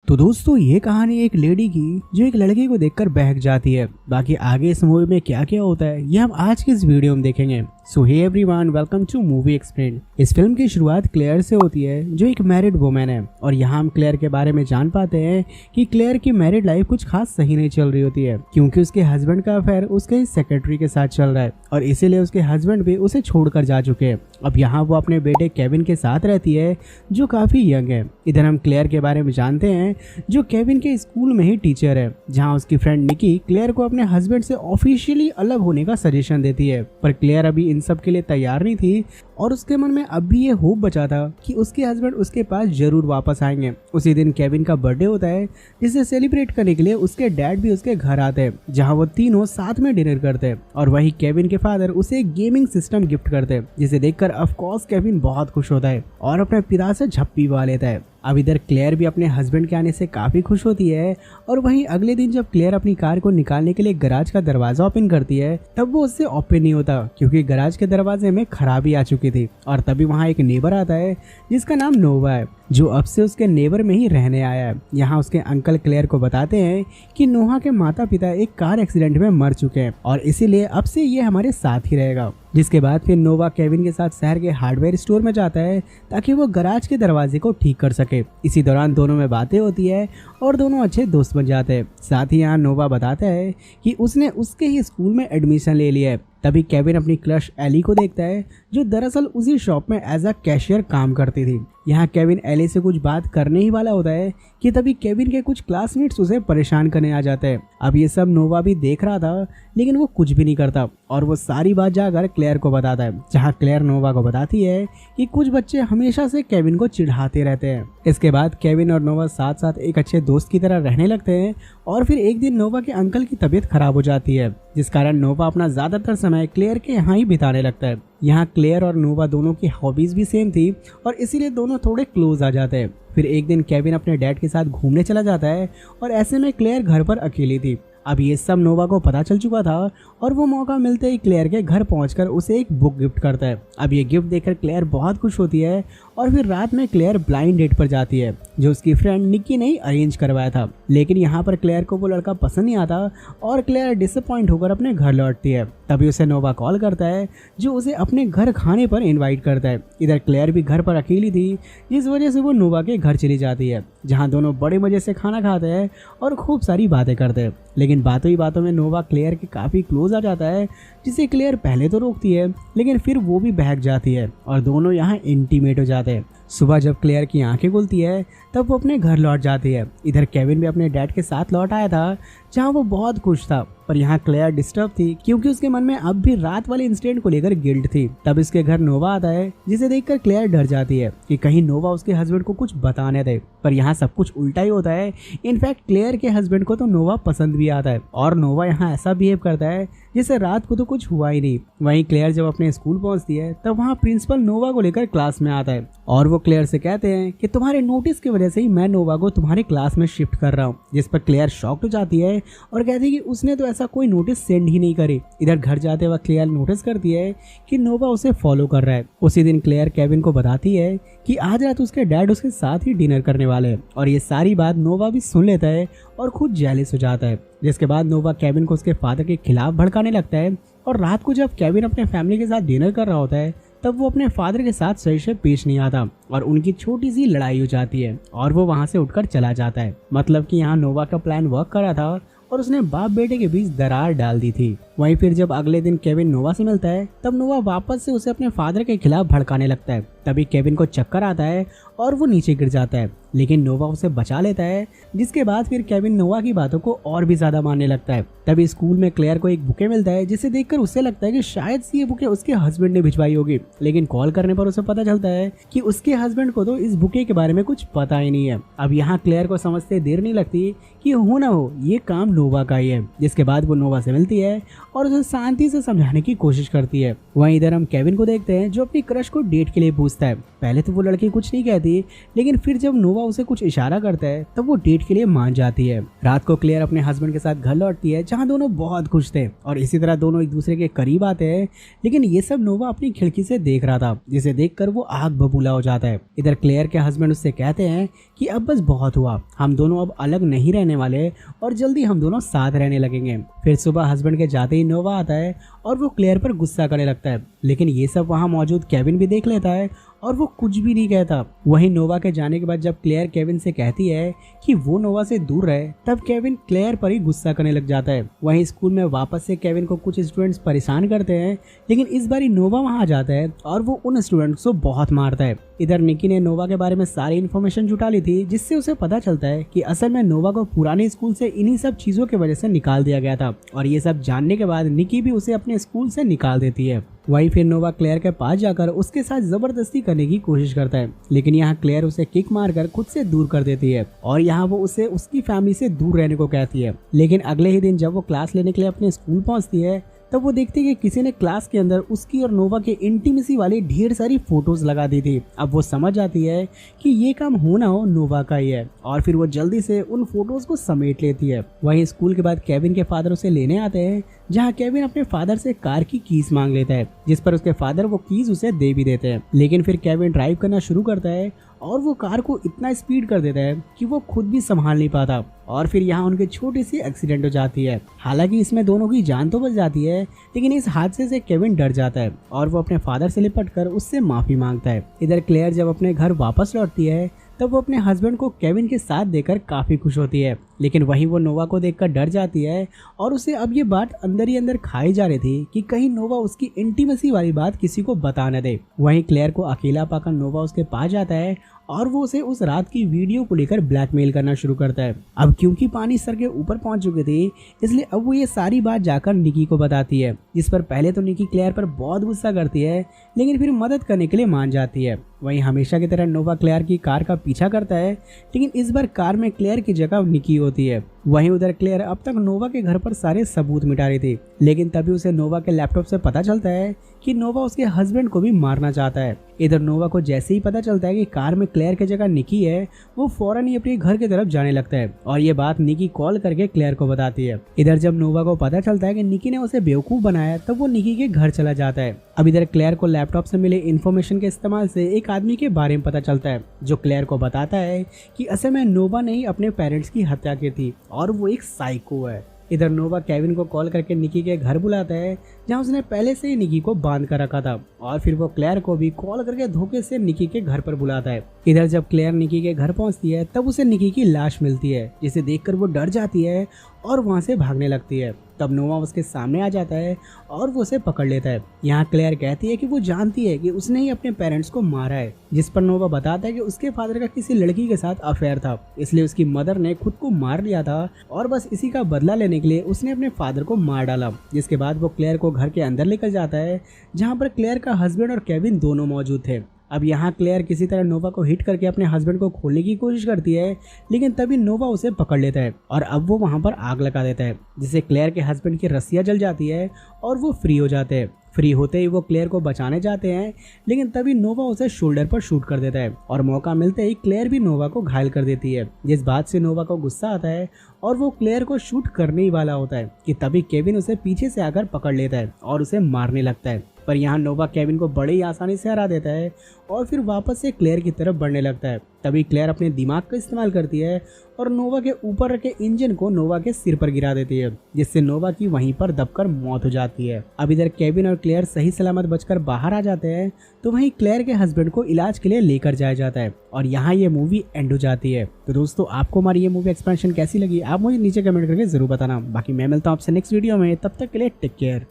तो दोस्तों ये कहानी एक लेडी की जो एक लड़के को देखकर बहक जाती है। बाकी आगे इस मूवी में क्या क्या होता है ये हम आज की इस वीडियो में देखेंगे। So hey everyone, welcome to movie explain. इस फिल्म की शुरुआत क्लेयर से होती है जो एक मैरिड वुमेन है और यहाँ हम क्लेयर के बारे में जान पाते हैं कि क्लेयर की मैरिड लाइफ कुछ खास सही नहीं चल रही होती है, क्योंकि उसके हस्बैंड का अफेयर उसके सेक्रेटरी के साथ चल रहा है और इसीलिए उसके हस्बैंड भी उसे छोड़कर जा चुके हैं। अब यहाँ वो अपने बेटे केविन के साथ रहती है जो काफी यंग है। इधर हम क्लेयर के बारे में जानते हैं जो केविन के स्कूल में ही टीचर है, जहाँ उसकी फ्रेंड निकी क्लेयर को अपने हस्बैंड से ऑफिशियली अलग होने का सजेशन देती है, पर क्लेयर अभी इन सब के लिए तैयार नहीं थी और उसके मन में अब भी ये होप बचा था कि उसके हस्बैंड उसके पास जरूर वापस आएंगे। उसी दिन केविन का बर्थडे होता है, जिसे सेलिब्रेट करने के लिए उसके डैड भी उसके घर आते हैं, जहां वो तीनों साथ में डिनर करते हैं और वही केविन के फादर उसे एक गेमिंग सिस्टम गिफ्ट करते हैं, जिसे देखकर ऑफ कोर्स केविन बहुत खुश होता है और अपने पिता से झप्पी पा लेता है। अब इधर क्लेयर भी अपने हस्बैंड के आने से काफी खुश होती है और वहीं अगले दिन जब क्लेयर अपनी कार को निकालने के लिए गैराज का दरवाजा ओपन करती है तब वो उससे ओपन नहीं होता, क्योंकि गैराज के दरवाजे में खराबी आ चुकी थी। और तभी वहाँ एक नेबर आता है जिसका नाम नोवा है, जो अब से उसके नेबर में ही रहने आया है। यहाँ उसके अंकल क्लेयर को बताते हैं कि नोहा के माता पिता एक कार एक्सीडेंट में मर चुके हैं और इसीलिए अब से ये हमारे साथ ही रहेगा। जिसके बाद फिर नोवा केविन के साथ शहर के हार्डवेयर स्टोर में जाता है ताकि वो गैराज के दरवाजे को ठीक कर सके। इसी दौरान दोनों में बातें होती है और दोनों अच्छे दोस्त बन जाते हैं। साथ ही यहाँ नोवा बताता है कि उसने उसके ही स्कूल में एडमिशन ले लिया है। तभी केविन अपनी क्रश एली को देखता है जो दरअसल उसी शॉप में एज अ कैशियर काम करती थी। यहाँ केविन एली से कुछ बात करने ही वाला होता है कि तभी केविन के कुछ क्लासमेट्स उसे परेशान करने आ जाते हैं। अब ये सब नोवा भी देख रहा था, लेकिन वो कुछ भी नहीं करता और वो सारी बात जाकर क्लेयर को बताता है, जहाँ क्लेयर नोवा को बताती है कि कुछ बच्चे हमेशा से केविन को चिढ़ाते रहते हैं। इसके बाद केविन और नोवा साथ साथ एक अच्छे दोस्त की तरह रहने लगते हैं और फिर एक दिन नोवा के अंकल की तबीयत खराब हो जाती है, जिस कारण नोवा अपना ज्यादातर समय क्लेयर के यहाँ ही बिताने लगता है। यहाँ क्लेयर और नोवा दोनों की हॉबीज भी सेम थी और इसीलिए दोनों थोड़े क्लोज आ जाते हैं। फिर एक दिन केविन अपने डैड के साथ घूमने चला जाता है और ऐसे में क्लेयर घर पर अकेली थी। अब ये सब नोवा को पता चल चुका था और वो मौका मिलते ही क्लेयर के घर पहुंचकर उसे एक बुक गिफ्ट करता है। अब ये गिफ्ट देखकर क्लेयर बहुत खुश होती है और फिर रात में क्लेयर ब्लाइंड डेट पर जाती है, जो उसकी फ्रेंड निक्की ने ही अरेंज करवाया था। लेकिन यहाँ पर क्लेयर को वो लड़का पसंद नहीं आता और क्लेयर डिसअपॉइंट होकर अपने घर लौटती है। तभी उसे नोवा कॉल करता है जो उसे अपने घर खाने पर इन्वाइट करता है। इधर क्लेयर भी घर पर अकेली थी, जिस वजह से वो नोवा के घर चली जाती है, जहाँ दोनों बड़े मजे से खाना खाते हैं और खूब सारी बातें करते हैं। लेकिन बातों ही बातों में नोवा क्लेयर के काफ़ी क्लोज आ जाता है, जिसे क्लेयर पहले तो रोकती है, लेकिन फिर वो भी बहक जाती है और दोनों यहाँ इंटीमेट हो जाते हैं। सुबह जब क्लेयर की आंखें खुलती है तब वो अपने घर लौट जाती है। इधर केविन भी अपने डैड के साथ लौट आया था, जहाँ वो बहुत खुश था, पर यहाँ क्लेयर डिस्टर्ब थी क्योंकि उसके मन में अब भी रात वाले इंसिडेंट को लेकर गिल्ट थी। तब इसके घर नोवा आता है, जिसे देखकर क्लेयर डर जाती है कि कहीं नोवा उसके हस्बैंड को कुछ बताने दे, पर यहाँ सब कुछ उल्टा ही होता है। इनफैक्ट क्लेयर के हस्बैंड को तो नोवा पसंद भी आता है और नोवा यहाँ ऐसा बिहेव करता है जिससे रात को तो कुछ हुआ ही नहीं। वहीं क्लेयर जब अपने स्कूल पहुंचती है तब वहाँ प्रिंसिपल नोवा को लेकर क्लास में आता है और वो क्लेयर से कहते हैं कि तुम्हारे नोटिस की वजह से ही मैं नोवा को तुम्हारी क्लास में शिफ्ट कर रहा हूँ, जिस पर क्लेयर शॉक्ड हो जाती है और कहती है कि उसने तो ऐसा कोई नोटिस सेंड ही नहीं करी। इधर घर जाते वक्त क्लेयर नोटिस करती है कि नोवा उसे फॉलो कर रहा है। उसी दिन क्लेयर केविन को बताती है कि आज रात उसके डैड उसके साथ ही डिनर करने वाले हैं और ये सारी बात नोवा भी सुन लेता है और खुद जेलस हो जाता है। जिसके बाद नोवा केविन को उसके फादर के खिलाफ भड़काने लगता है और रात को जब केविन अपने फैमिली के साथ डिनर कर रहा होता है तब वो अपने फादर के साथ सही से पेश नहीं आता और उनकी छोटी सी लड़ाई हो जाती है और वो वहां से उठकर चला जाता है। मतलब कि यहाँ नोवा का प्लान वर्क कर रहा था और उसने बाप बेटे के बीच दरार डाल दी थी। वहीं फिर जब अगले दिन केविन नोवा से मिलता है तब नोवा वापस से उसे अपने फादर के खिलाफ भड़काने लगता है। तभी केविन को चक्कर आता है और वो नीचे गिर जाता है, लेकिन नोवा उसे बचा लेता है। जिसके बाद फिर केविन नोवा की बातों को और भी ज्यादा मानने लगता है। तभी स्कूल में क्लेयर को एक बुके मिलता है, जिसे देखकर उसे लगता है कि शायद से ये बुके उसके हस्बैंड ने भिजवाई होगी, लेकिन कॉल करने पर उसे पता चलता है कि उसके हस्बैंड को तो इस बुके के बारे में कुछ पता ही नहीं है। अब यहाँ क्लेयर को समझते देर नहीं लगती कि हो ना हो ये काम नोवा का ही है। जिसके बाद वो नोवा से मिलती है और उसे शांति से समझाने की कोशिश करती है। वहीं इधर हम केविन को देखते हैं जो अपनी क्रश को डेट के लिए पूछता है। पहले तो वो लड़की कुछ नहीं कहती, लेकिन फिर जब नोवा उसे कुछ इशारा करता है तब वो डेट के लिए मान जाती है। रात को क्लेयर अपने हस्बैंड के साथ घर लौटती है, जहाँ दोनों बहुत खुश थे और इसी तरह दोनों एक दूसरे के करीब आते हैं। लेकिन ये सब नोवा अपनी खिड़की से देख रहा था, जिसे देखकर वो आग बबूला हो जाता है। इधर क्लेयर के हस्बैंड उससे कहते हैं कि अब बस बहुत हुआ, हम दोनों अब अलग नहीं रहने वाले और जल्दी हम दोनों साथ रहने लगेंगे। फिर सुबह हस्बैंड के जाते ही नोवा आता है और वो क्लेयर पर गुस्सा करने लगता है, लेकिन ये सब वहाँ मौजूद केविन भी देख लेता है और वो कुछ भी नहीं कहता। वहीं नोवा के जाने के बाद जब क्लेयर केविन से कहती है कि वो नोवा से दूर रहे, तब केविन क्लेयर पर ही गुस्सा करने लग जाता है। वहीं स्कूल में वापस से केविन को कुछ स्टूडेंट्स परेशान करते हैं, लेकिन इस बार नोवा वहां आ जाता है और वो उन स्टूडेंट्स को बहुत मारता है। इधर निकी ने नोवा के बारे में सारी इन्फॉर्मेशन जुटा ली थी, जिससे उसे पता चलता है कि असल में नोवा को पुराने स्कूल से इन्हीं सब चीजों की वजह से निकाल दिया गया था और ये सब जानने के बाद निकी भी उसे अपने स्कूल से निकाल देती है। वहीं फिर नोवा क्लेयर के पास जाकर उसके साथ जबरदस्ती करने की कोशिश करता है, लेकिन यहाँ क्लेयर उसे किक मारकर खुद से दूर कर देती है और यहाँ वो उसे उसकी फैमिली से दूर रहने को कहती है। लेकिन अगले ही दिन जब वो क्लास लेने के लिए अपने स्कूल पहुंचती है, तब वो देखती है कि किसी ने क्लास के अंदर उसकी और नोवा के इंटीमेसी वाली ढेर सारी फोटोज लगा दी थी। अब वो समझ जाती है कि ये काम हो ना हो नोवा का ही है और फिर वो जल्दी से उन फोटोज को समेट लेती है। वहीं स्कूल के बाद केविन के फादर उसे लेने आते हैं, जहाँ केविन अपने फादर से कार की कीज मांग लेता है, जिस पर उसके फादर वो कीज उसे दे भी देते हैं। लेकिन फिर केविन ड्राइव करना शुरू करता है और वो कार को इतना स्पीड कर देता है कि वो खुद भी संभाल नहीं पाता और फिर यहाँ उनके छोटी सी एक्सीडेंट हो जाती है। हालांकि इसमें दोनों की जान तो बच जाती है, लेकिन इस हादसे से केविन डर जाता है और वो अपने फादर से लिपट कर उससे माफी मांगता है। इधर क्लेयर जब अपने घर वापस लौटती है, तब वो अपने हस्बैंड को केविन के साथ देकर काफी खुश होती है, लेकिन वहीं वो नोवा को देखकर डर जाती है और उसे अब ये बात अंदर ही अंदर खाई जा रही थी कि कहीं नोवा उसकी इंटीमेसी वाली बात किसी को बता न दे। वहीं क्लेयर को अकेला पाकर नोवा उसके पास जाता है और वो उसे उस रात की वीडियो को लेकर ब्लैकमेल करना शुरू करता है। अब क्योंकि पानी सर के ऊपर पहुंच चुकी थी, इसलिए अब वो ये सारी बात जाकर निकी को बताती है, जिस पर पहले तो निकी क्लेयर पर बहुत गुस्सा करती है, लेकिन फिर मदद करने के लिए मान जाती है। वहीं हमेशा की तरह नोवा क्लेयर की कार का पीछा करता है, लेकिन इस बार कार में क्लेयर की जगह निकी होती है। वहीं उधर क्लेयर अब तक नोवा के घर पर सारे सबूत मिटा रही थी, लेकिन तभी उसे नोवा के लैपटॉप से पता चलता है कि नोवा उसके हस्बैंड को भी मारना चाहता है। इधर नोवा को जैसे ही पता चलता है कि कार में क्लेयर की जगह निकी है, वो फौरन ही अपने घर की तरफ जाने लगता है और ये बात निकी कॉल करके क्लेयर को बताती है। इधर जब नोवा को पता चलता है कि निकी ने उसे बेवकूफ बनाया, तब वो निकी के घर चला जाता है। अब इधर क्लेयर को लैपटॉप से मिले इन्फॉर्मेशन के इस्तेमाल से एक आदमी के बारे में पता चलता है, जो क्लेयर को बताता है कि असल में नोवा ने ही अपने पेरेंट्स की हत्या की थी और वो एक साइको है। इधर नोवा केविन को कॉल करके निकी के घर बुलाता है, जहां उसने पहले से ही निकी को बांध कर रखा था और फिर वो क्लेयर को भी कॉल करके धोखे से निकी के घर पर बुलाता है। इधर जब क्लेयर निकी के घर पहुंचती है, तब उसे निकी की लाश मिलती है, जिसे देखकर वो डर जाती है और वहां से भागने लगती है। तब नोवा उसके सामने आ जाता है और वो उसे पकड़ लेता है। यहाँ क्लेयर कहती है कि वो जानती है कि उसने ही अपने पेरेंट्स को मारा है, जिस पर नोवा बताता है कि उसके फादर का किसी लड़की के साथ अफेयर था, इसलिए उसकी मदर ने खुद को मार लिया था और बस इसी का बदला लेने के लिए उसने अपने फादर को मार डाला। जिसके बाद वो क्लेयर को घर के अंदर लेकर जाता है, जहाँ पर क्लेयर का हस्बैंड और केविन दोनों मौजूद थे। अब यहाँ क्लेयर किसी तरह नोवा को हिट करके अपने हस्बैंड को खोलने की कोशिश करती है, लेकिन तभी नोवा उसे पकड़ लेता है और अब वो वहाँ पर आग लगा देता है, जिससे क्लेयर के हस्बैंड की रस्सियाँ जल जाती है और वो फ्री हो जाते हैं। फ्री होते ही वो क्लेयर को बचाने जाते हैं, लेकिन तभी नोवा उसे शोल्डर पर शूट कर देता है और मौका मिलते ही क्लेयर भी नोवा को घायल कर देती है। जिस बात से नोवा को गुस्सा आता है और वो क्लेयर को शूट करने ही वाला होता है कि तभी केविन उसे पीछे से आकर पकड़ लेता है और उसे मारने लगता है। पर यहाँ नोवा केविन को बड़े ही आसानी से हरा देता है और फिर वापस से क्लेयर की तरफ बढ़ने लगता है। तभी क्लेयर अपने दिमाग का इस्तेमाल करती है और नोवा के ऊपर रखे इंजन को नोवा के सिर पर गिरा देती है, जिससे नोवा की वहीं पर दबकर मौत हो जाती है। अब इधर केविन और क्लेयर सही सलामत बचकर बाहर आ जाते हैं, तो वहीं क्लेयर के हस्बैंड को इलाज के लिए लेकर जाया जाता है और यहाँ ये मूवी एंड हो जाती है। तो दोस्तों, आपको हमारी ये मूवी एक्सपेंशन कैसी लगी, आप मुझे नीचे कमेंट करके जरूर बताना। बाकी मैं मिलता हूँ आपसे नेक्स्ट वीडियो में, तब तक के लिए टेक केयर।